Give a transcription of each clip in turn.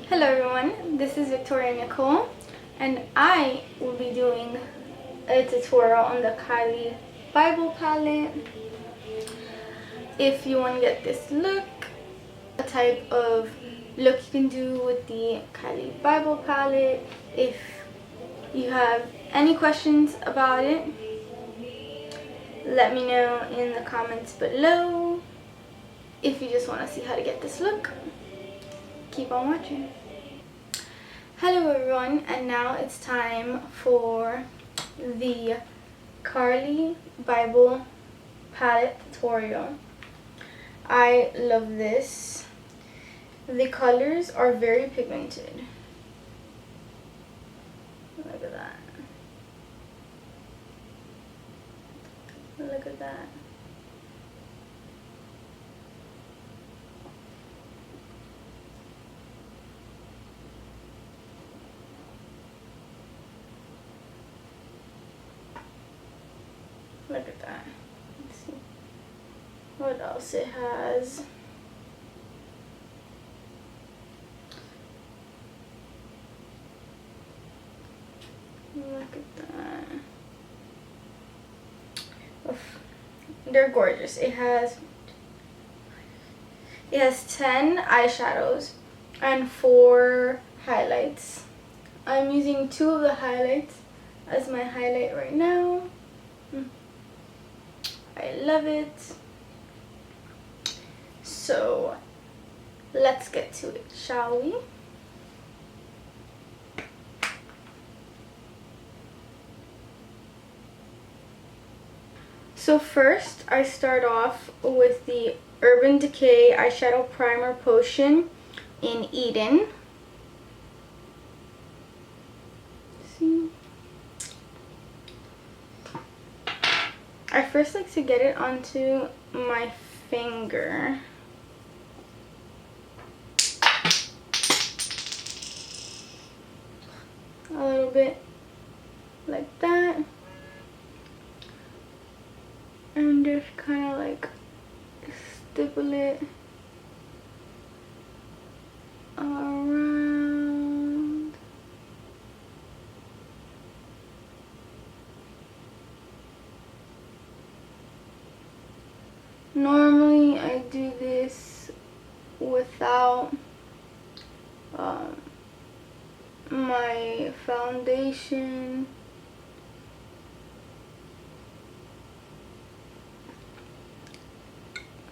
Hello everyone, this is Vickynicolee and I will be doing a tutorial on the Carli Bybel palette. If you want to get this look, a type of look you can do with the Carli Bybel palette. If you have any questions about it, let me know in the comments below. If you just want to see how to get this look, keep on watching. Hello everyone, and now it's time for the Carli Bybel palette tutorial. I love this. The colors are very pigmented. Look at that. Look at that. Look at that. Let's see what else it has. Look at that. Oof. They're gorgeous. It has 10 eyeshadows and 4 highlights. I'm using 2 of the highlights as my highlight right now. I love it. So let's get to it, shall we? So first I start off with the Urban Decay eyeshadow primer potion in Eden. See? I first like to get it onto my finger. A little bit like that. And just kind of like stipple it around. Normally I do this without my foundation.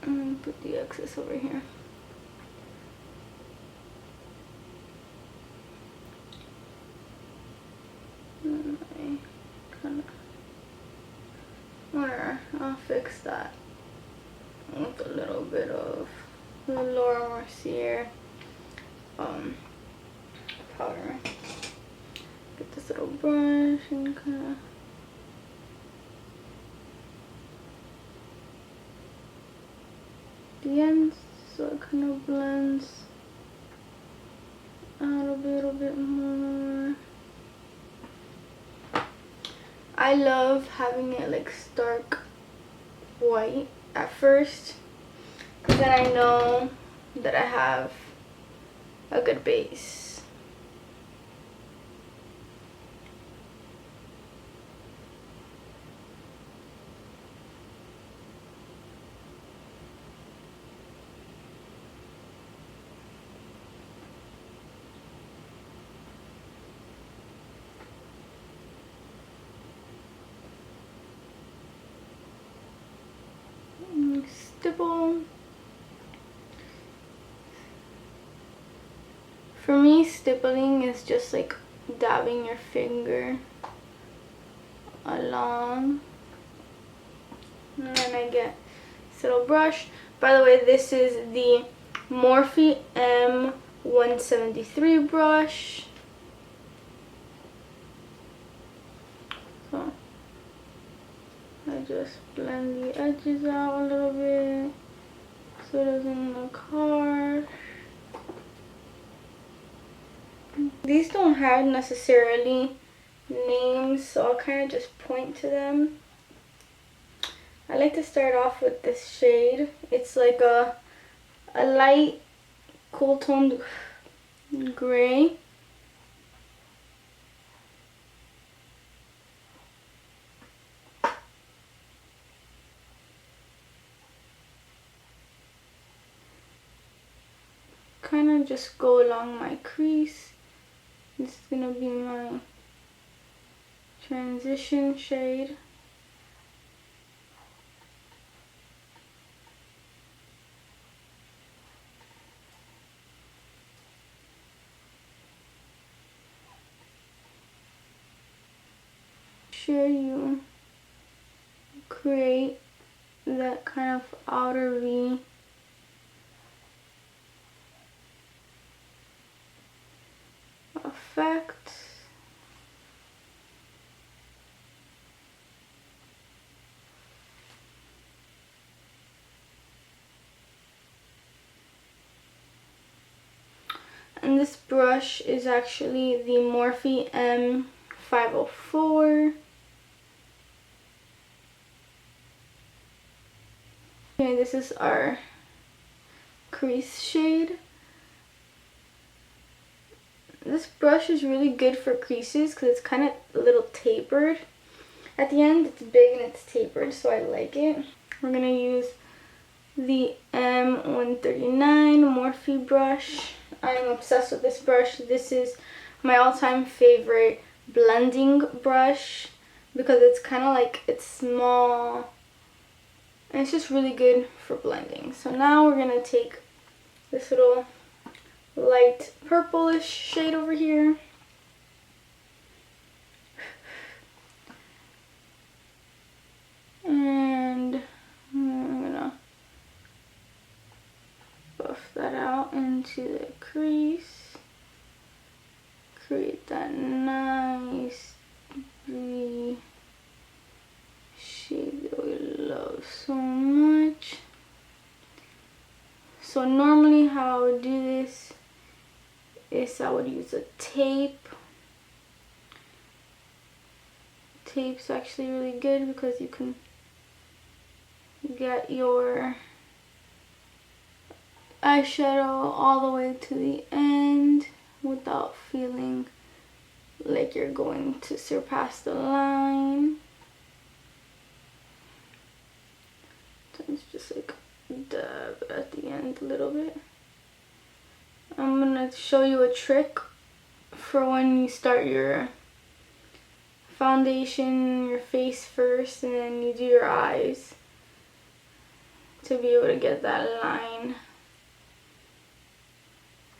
I'm gonna put the excess over here. And I kind of, I'll fix that with a little bit of the Loreal powder. Get this little brush and kind of the ends so it kind of blends out a little bit more. I love having it like stark white at first, because then I know that I have a good base. Stipple. For me, stippling is just like dabbing your finger along, and then I get this little brush. By the way, this is the Morphe M173 brush. So I just blend the edges out a little bit so it doesn't look harsh. These don't have necessarily names, so I'll kind of just point to them. I like to start off with this shade. It's like a light cool toned gray. Kind of just go along my crease. This is gonna be my transition shade. Sure you create that kind of outer V. Effect. And this brush is actually the Morphe M504. Okay, this is our crease shade. This brush is really good for creases because it's kind of a little tapered. At the end, it's big and it's tapered, so I like it. We're going to use the M139 Morphe brush. I'm obsessed with this brush. This is my all-time favorite blending brush because it's kind of like, it's small and it's just really good for blending. So now we're going to take this little light purplish shade over here. And I'm gonna buff that out into the crease. Create that nice V shade that we love so much. So normally how I would do this is I would use a tape. Tape's actually really good because you can get your eyeshadow all the way to the end without feeling like you're going to surpass the line. So it's just like dab at the end a little bit. I'm gonna show you a trick for when you start your foundation, your face first, and then you do your eyes to be able to get that line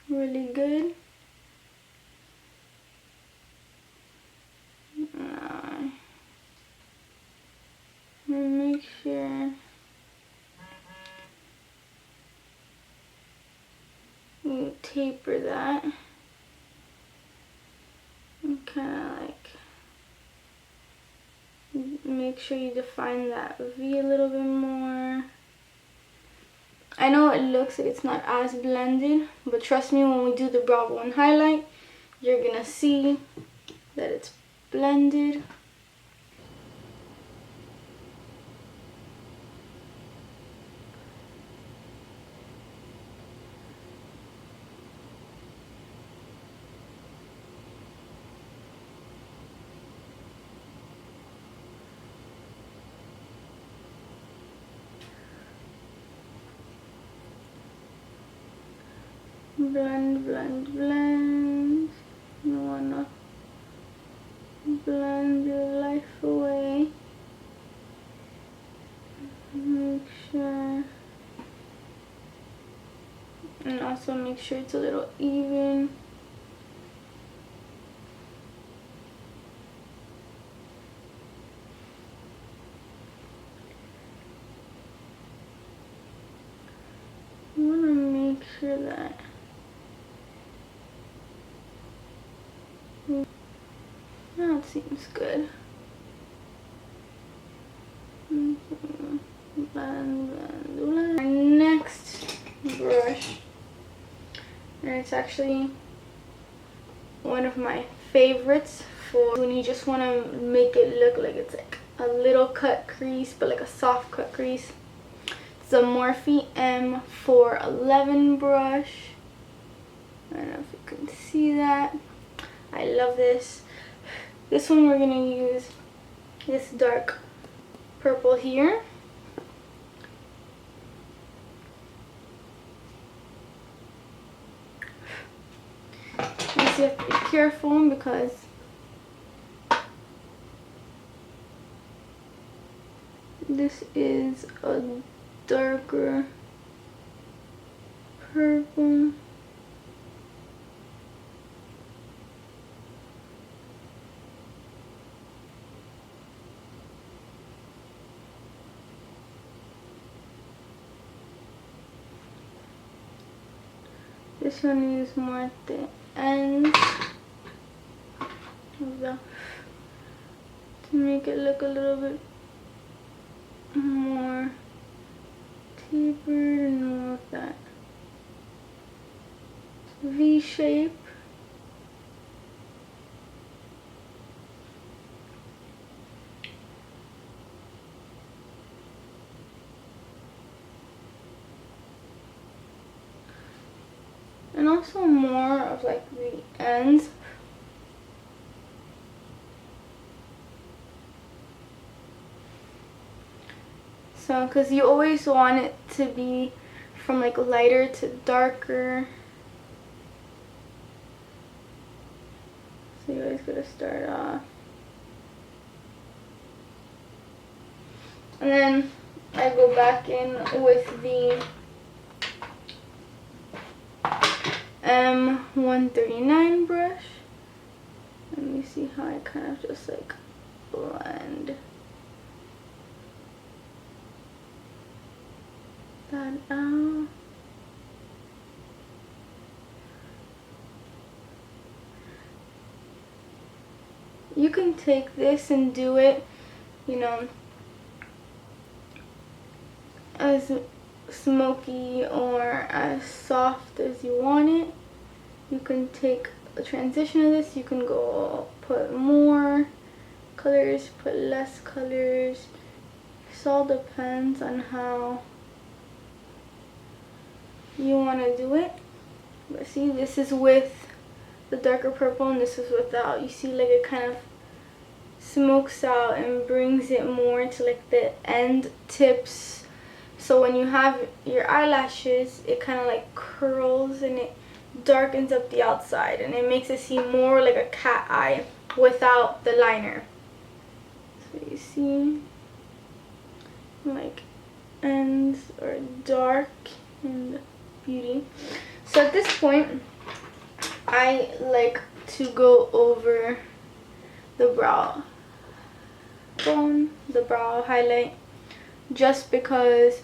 really good. Make sure you taper that and kind of like make sure you define that V a little bit more. I know it looks like it's not as blended, but trust me, when we do the brow bone highlight, you're gonna see that it's blended. Blend, blend, blend. You wanna blend your life away. Make sure. And also make sure it's a little even. You wanna make sure that that seems good. Blend, blend, blend. Our next brush, and it's actually one of my favorites for when you just want to make it look like it's like a little cut crease, but like a soft cut crease. It's a Morphe M411 brush. I don't know if you can see that. I love this. This one we're gonna use this dark purple here. You have to be careful because this is a darker purple. This one is more at the ends of the, to make it look a little bit more tapered and more of that V shape. And also more of like the ends. So, because you always want it to be from like lighter to darker. So you always gotta start off. And then I go back in with the M139 brush. Let me see how I kind of just like blend that out. You can take this and do it, you know, as smoky or as soft as you want it. You can take a transition of this. You can go put more colors, put less colors. This all depends on how you want to do it. But see, this is with the darker purple and this is without. You see, like, it kind of smokes out and brings it more to like the end tips. So when you have your eyelashes, it kind of like curls and it darkens up the outside and it makes it seem more like a cat eye without the liner. So you see, like, ends are dark and beauty. So at this point, I like to go over the brow bone, the brow highlight, just because,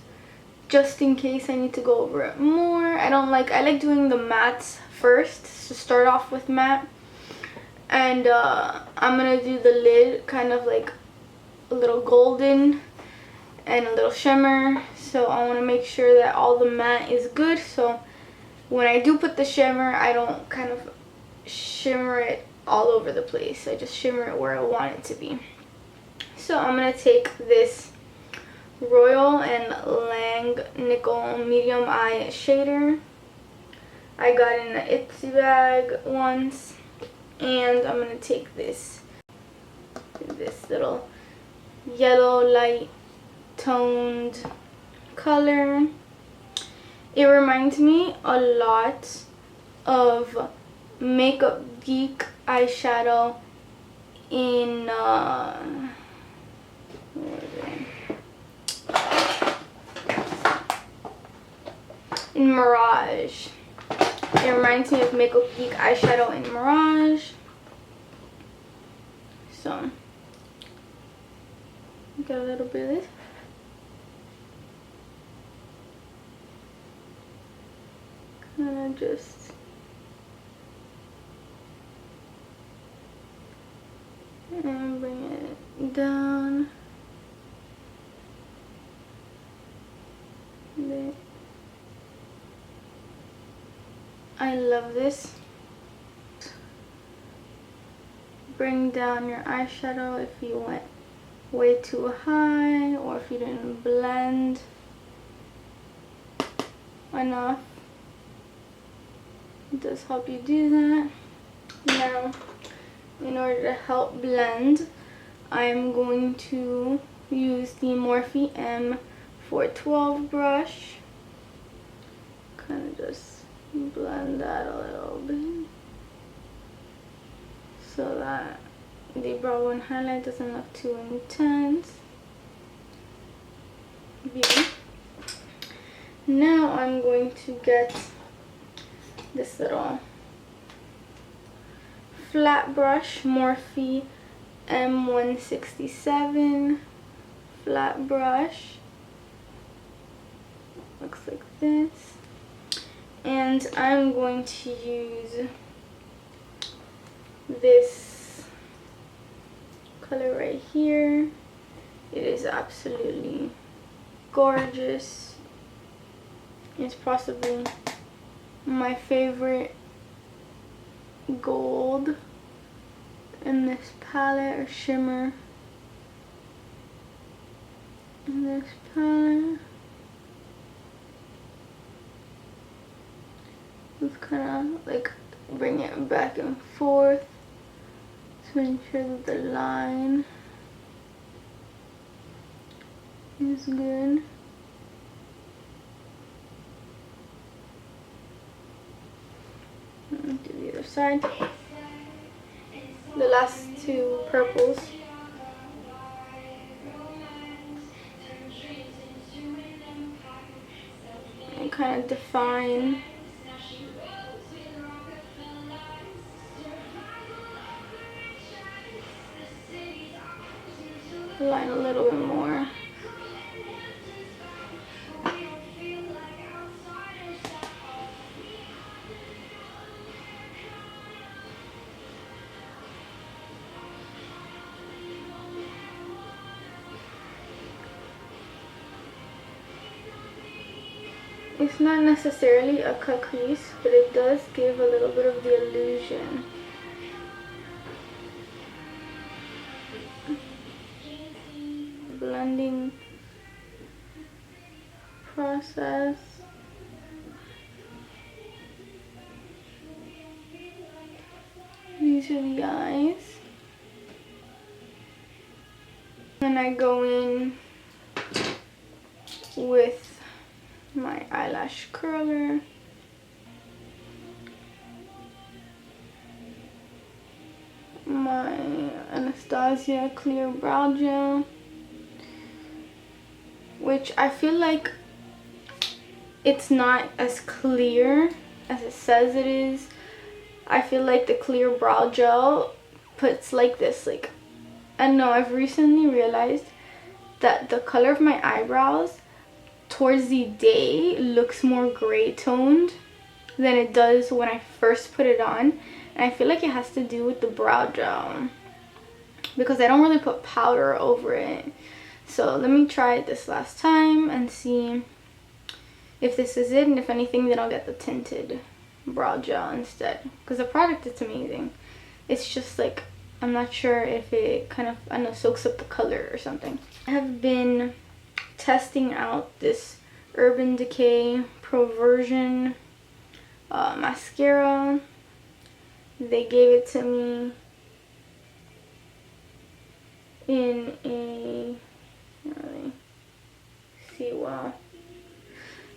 just in case I need to go over it more. I like doing the mattes first, to start off with matte. And I'm gonna do the lid kind of like a little golden and a little shimmer. So I want to make sure that all the matte is good, so when I do put the shimmer, I don't kind of shimmer it all over the place. I just shimmer it where I want it to be. So I'm going to take this Royal and Lang Nickel Medium Eye Shader. I got in an Itsy bag once. And I'm going to take this little yellow light toned color. It reminds me a lot of Makeup Geek eyeshadow in Mirage. It reminds me of Makeup Geek eyeshadow in Mirage. So, got a little bit of this. Kind of just and bring it down there. I love this. Bring down your eyeshadow if you went way too high or if you didn't blend enough. It does help you do that. Now, in order to help blend, I'm going to use the Morphe M412 brush. Kind of just blend that a little bit so that the brow bone highlight doesn't look too intense. Yeah. Now I'm going to get this little flat brush, Morphe M167 flat brush. Looks like this. And I'm going to use this color right here. It is absolutely gorgeous. It's possibly my favorite gold in this palette, or shimmer in this palette. Just kind of like bring it back and forth to ensure that the line is good. Do the other side. The last two purples. And kind of define the line a little bit more. It's not necessarily a cut crease, but it does give a little bit of the illusion. Blending process. These are the eyes. Then I go in with my eyelash curler. My Anastasia clear brow gel, which I feel like it's not as clear as it says it is. I feel like the clear brow gel puts like this, like, I don't know, I've recently realized that the color of my eyebrows towards the day looks more gray toned than it does when I first put it on, and I feel like it has to do with the brow gel because I don't really put powder over it. So let me try it this last time and see if this is it, and if anything then I'll get the tinted brow gel instead, because the product is amazing. It's just like, I'm not sure if it kind of, I don't know, soaks up the color or something. I have been testing out this Urban Decay Perversion mascara. They gave it to me in a, really see, wow,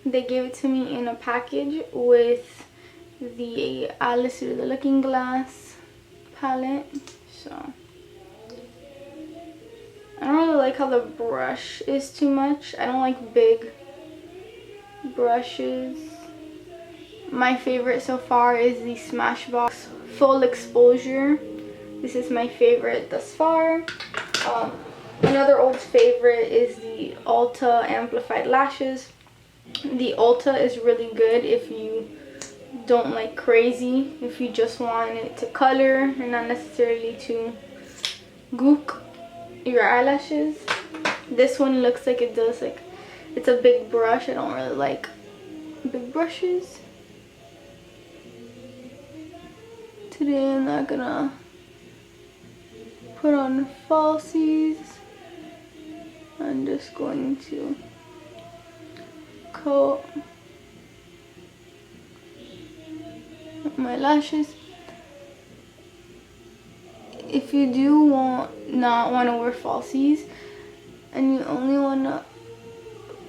they gave it to me in a package with the Alice Through the Looking Glass palette. So I don't really like how the brush is too much. I don't like big brushes. My favorite so far is the Smashbox Full Exposure. This is my favorite thus far. Another old favorite is the Ulta Amplified Lashes. The Ulta is really good if you don't like crazy, if you just want it to color and not necessarily to gook your eyelashes. This one looks like it does, like, it's a big brush. I don't really like big brushes. Today I'm not gonna put on falsies. I'm just going to coat my lashes. If you do not want to wear falsies and you only want to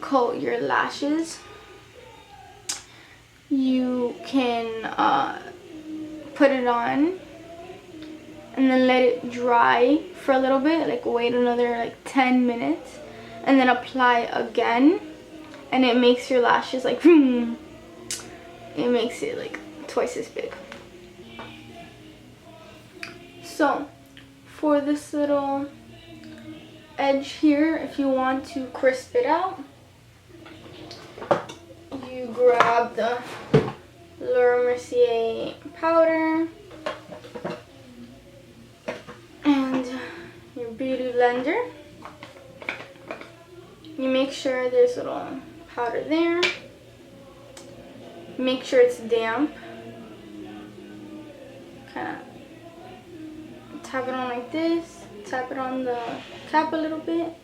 coat your lashes, you can put it on and then let it dry for a little bit, like wait another like 10 minutes and then apply again, and it makes your lashes like it makes it like twice as big. So for this little edge here, if you want to crisp it out, you grab the Mericer powder and your beauty blender. You make sure there's a little powder there. Make sure it's damp. Kind of tap it on like this. Tap it on the cap a little bit.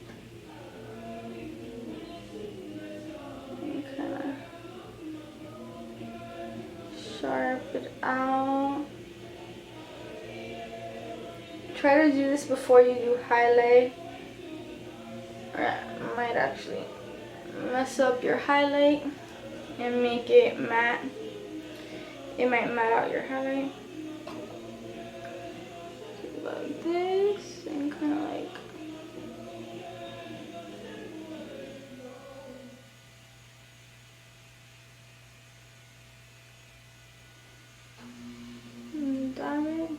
And kind of sharp it out. Try to do this before you do highlight, or it might actually mess up your highlight and make it matte. It might matte out your highlight. Like this, and kind of like dab it.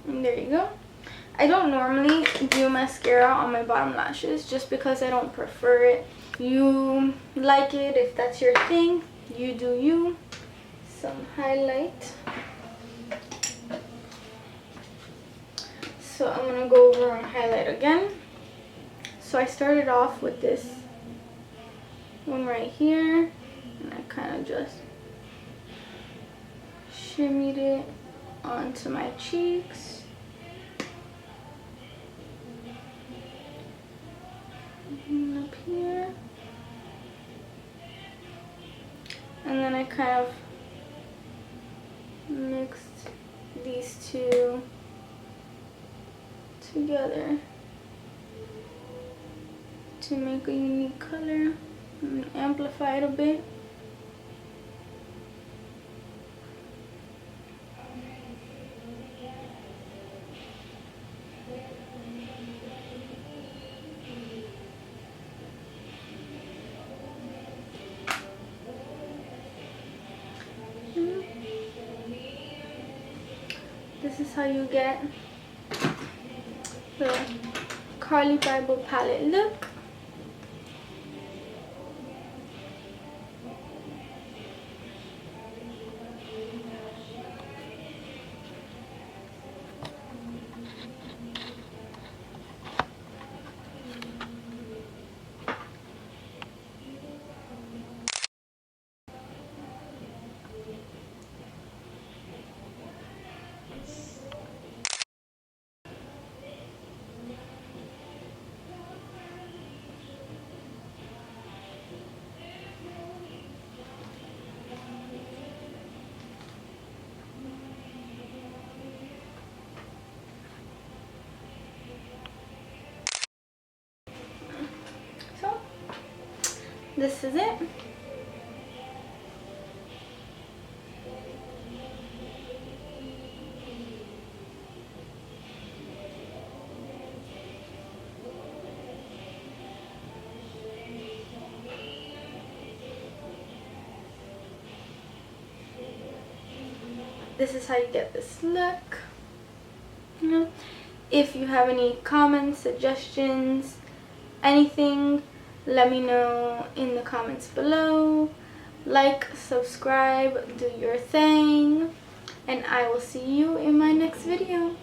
And there you go. I don't normally do mascara on my bottom lashes just because I don't prefer it. You like it, if that's your thing, you do you. Some highlight. So I'm gonna go over and highlight again. So I started off with this one right here, and I kind of just shimmied it onto my cheeks. And up here. And then I kind of mixed these two together to make a unique color and amplify it a bit. This is how you get the Carli Bybel Palette look. This is it. This is how you get this look. You know, if you have any comments, suggestions, anything, let me know in the comments below. Like, subscribe, do your thing, and I will see you in my next video.